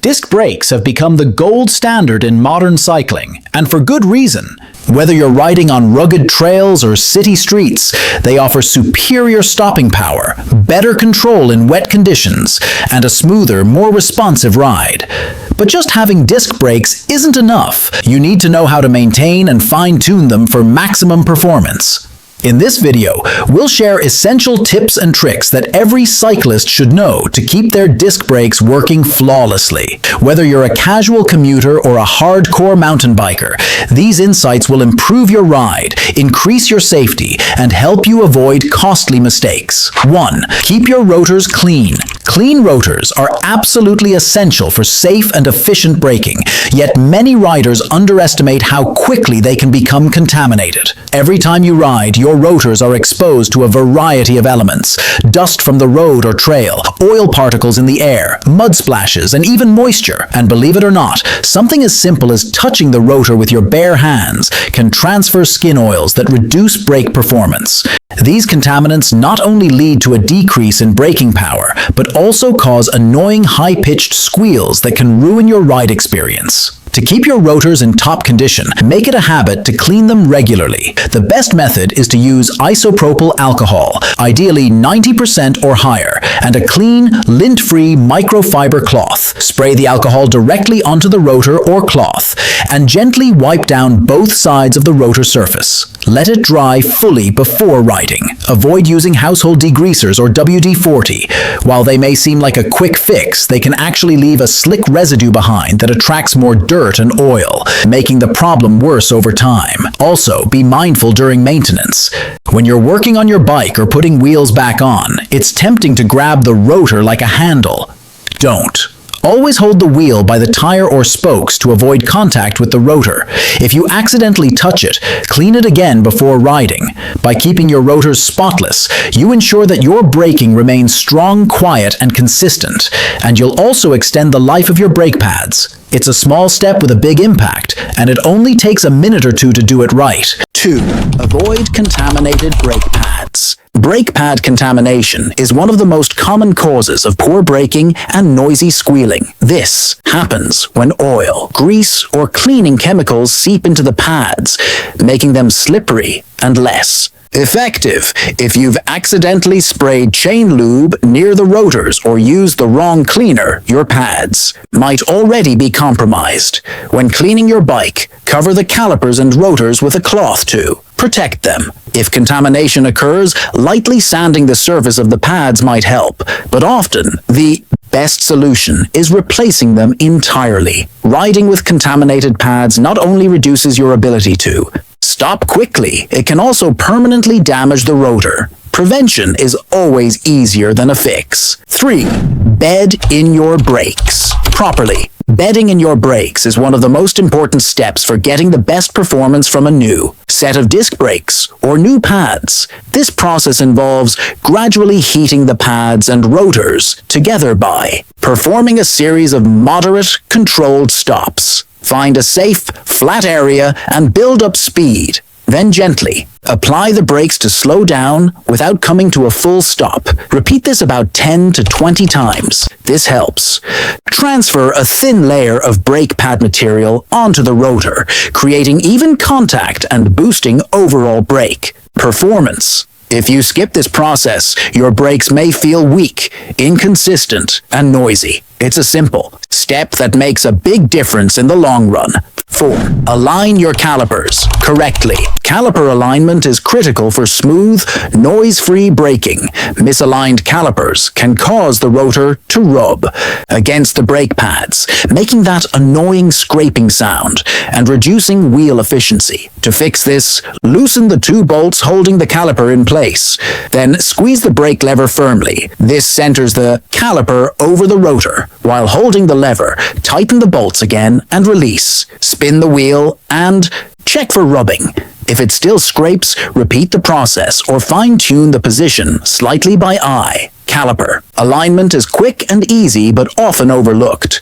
Disc brakes have become the gold standard in modern cycling, and for good reason. Whether you're riding on rugged trails or city streets, they offer superior stopping power, better control in wet conditions, and a smoother, more responsive ride. But just having disc brakes isn't enough. You need to know how to maintain and fine-tune them for maximum performance. In this video, we'll share essential tips and tricks that every cyclist should know to keep their disc brakes working flawlessly. Whether you're a casual commuter or a hardcore mountain biker, these insights will improve your ride, increase your safety, and help you avoid costly mistakes. 1. Keep your rotors clean. Clean rotors are absolutely essential for safe and efficient braking, yet many riders underestimate how quickly they can become contaminated. Every time you ride, your rotors are exposed to a variety of elements: dust from the road or trail, oil particles in the air, mud splashes, and even moisture. And believe it or not, something as simple as touching the rotor with your bare hands can transfer skin oils that reduce brake performance. These contaminants not only lead to a decrease in braking power, but also cause annoying high-pitched squeals that can ruin your ride experience. To keep your rotors in top condition, make it a habit to clean them regularly. The best method is to use isopropyl alcohol, ideally 90% or higher, and a clean, lint-free microfiber cloth. Spray the alcohol directly onto the rotor or cloth, and gently wipe down both sides of the rotor surface. Let it dry fully before riding. Avoid using household degreasers or WD-40. While they may seem like a quick fix, they can actually leave a slick residue behind that attracts more dirt and oil, making the problem worse over time. Also, be mindful during maintenance. When you're working on your bike or putting wheels back on, it's tempting to grab the rotor like a handle. Don't. Always hold the wheel by the tire or spokes to avoid contact with the rotor. If you accidentally touch it, clean it again before riding. By keeping your rotors spotless, you ensure that your braking remains strong, quiet, and consistent, and you'll also extend the life of your brake pads. It's a small step with a big impact, and it only takes a minute or two to do it right. 2. Avoid contaminated brake pads. Brake pad contamination is one of the most common causes of poor braking and noisy squealing. This happens when oil, grease, or cleaning chemicals seep into the pads, making them slippery and less effective. If you've accidentally sprayed chain lube near the rotors or used the wrong cleaner, your pads might already be compromised. When cleaning your bike, cover the calipers and rotors with a cloth to protect them. If contamination occurs, lightly sanding the surface of the pads might help, but often the best solution is replacing them entirely. Riding with contaminated pads not only reduces your ability to stop quickly, it can also permanently damage the rotor. Prevention is always easier than a fix. 3. Bed in your brakes properly. Bedding in your brakes is one of the most important steps for getting the best performance from a new set of disc brakes or new pads. This process involves gradually heating the pads and rotors together by performing a series of moderate, controlled stops. Find a safe, flat area and build up speed. Then gently apply the brakes to slow down without coming to a full stop. Repeat this about 10 to 20 times. This helps. Transfer a thin layer of brake pad material onto the rotor, creating even contact and boosting overall brake performance. If you skip this process, your brakes may feel weak, inconsistent, and noisy. It's a simple step that makes a big difference in the long run. 4. Align your calipers correctly. Caliper alignment is critical for smooth, noise-free braking. Misaligned calipers can cause the rotor to rub against the brake pads, making that annoying scraping sound and reducing wheel efficiency. To fix this, loosen the 2 bolts holding the caliper in place. Then squeeze the brake lever firmly. This centers the caliper over the rotor. While holding the lever, tighten the bolts again and release. Spin the wheel and check for rubbing. If it still scrapes, repeat the process or fine-tune the position slightly by eye. Caliper alignment is quick and easy but often overlooked.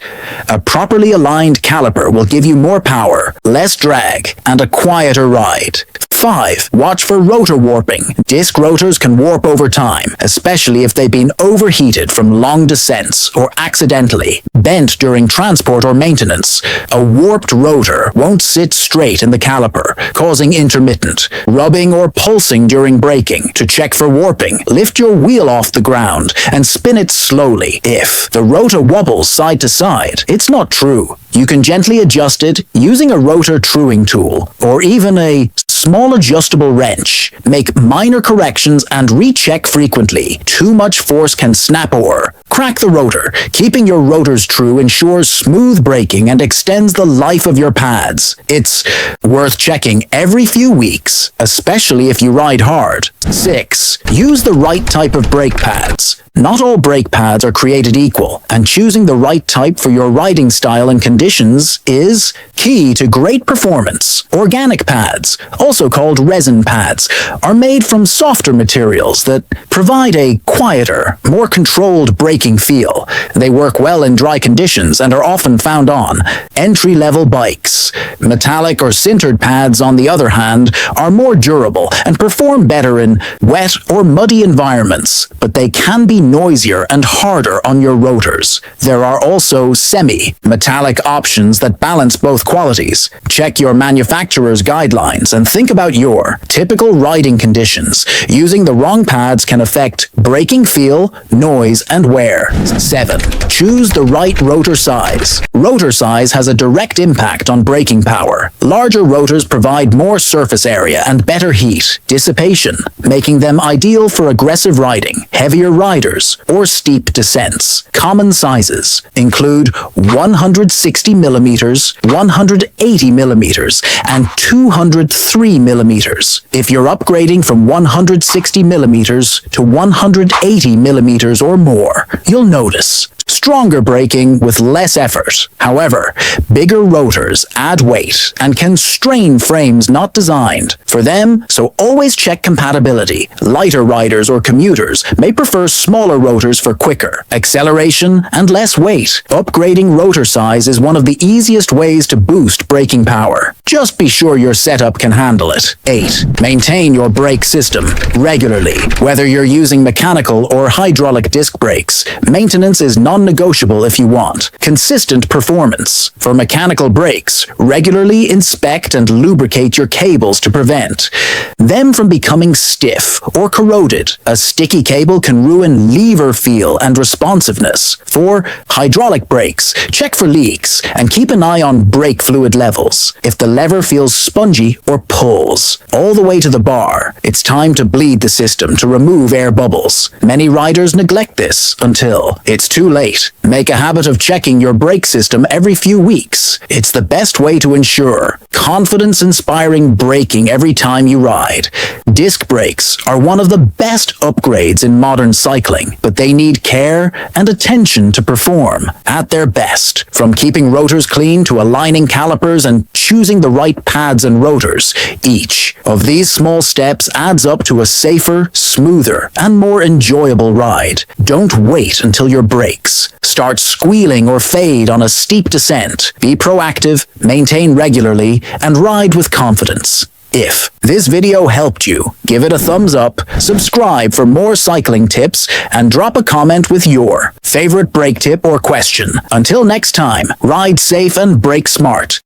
A properly aligned caliper will give you more power, less drag, and a quieter ride. 5. Watch for rotor warping. Disc rotors can warp over time, especially if they've been overheated from long descents or accidentally bent during transport or maintenance. A warped rotor won't sit straight in the caliper, causing intermittent rubbing or pulsing during braking. To check for warping, lift your wheel off the ground and spin it slowly. If the rotor wobbles side to side, it's not true. You can gently adjust it using a rotor truing tool or even a small adjustable wrench. Make minor corrections and recheck frequently. Too much force can snap or crack the rotor. Keeping your rotors true ensures smooth braking and extends the life of your pads. It's worth checking every few weeks, especially if you ride hard. 6. Use the right type of brake pads. Not all brake pads are created equal, and choosing the right type for your riding style and conditions is key to great performance. Organic pads, also called resin pads, are made from softer materials that provide a quieter, more controlled braking feel. They work well in dry conditions and are often found on entry-level bikes. Metallic or sintered pads, on the other hand, are more durable and perform better in wet or muddy environments, but they can be noisier and harder on your rotors. There are also semi-metallic options that balance both qualities. Check your manufacturer's guidelines and think about your typical riding conditions. Using the wrong pads can affect braking feel, noise, and wear. 7. Choose the right rotor size. Rotor size has a direct impact on braking power. Larger rotors provide more surface area and better heat dissipation, making them ideal for aggressive riding, heavier riders, or steep descents. Common sizes include 160 millimeters, 180 millimeters, and 203 millimeters. If you're upgrading from 160 millimeters to 180 millimeters or more, you'll notice stronger braking with less effort. However, bigger rotors add weight and can strain frames not designed for them, so always check compatibility. Lighter riders or commuters may prefer smaller rotors for quicker acceleration and less weight. Upgrading rotor size is one of the easiest ways to boost braking power. Just be sure your setup can handle it. 8. Maintain your brake system regularly. Whether you're using mechanical or hydraulic disc brakes, maintenance is non-negotiable if you want consistent performance. For mechanical brakes, regularly inspect and lubricate your cables to prevent them from becoming stiff or corroded. A sticky cable can ruin lever feel and responsiveness. For hydraulic brakes, check for leaks and keep an eye on brake fluid levels. If the lever feels spongy or pulls all the way to the bar, it's time to bleed the system to remove air bubbles. Many riders neglect this until it's too late. Make a habit of checking your brake system every few weeks. It's the best way to ensure confidence-inspiring braking every time you ride. Disc brakes are one of the best upgrades in modern cycling, but they need care and attention to perform at their best. From keeping rotors clean to aligning calipers and choosing the right pads and rotors, each of these small steps adds up to a safer, smoother, and more enjoyable ride. Don't wait until your brakes start squealing or fade on a steep descent. Be proactive, maintain regularly, and ride with confidence. If this video helped you, give it a thumbs up, subscribe for more cycling tips, and drop a comment with your favorite brake tip or question. Until next time, ride safe and brake smart.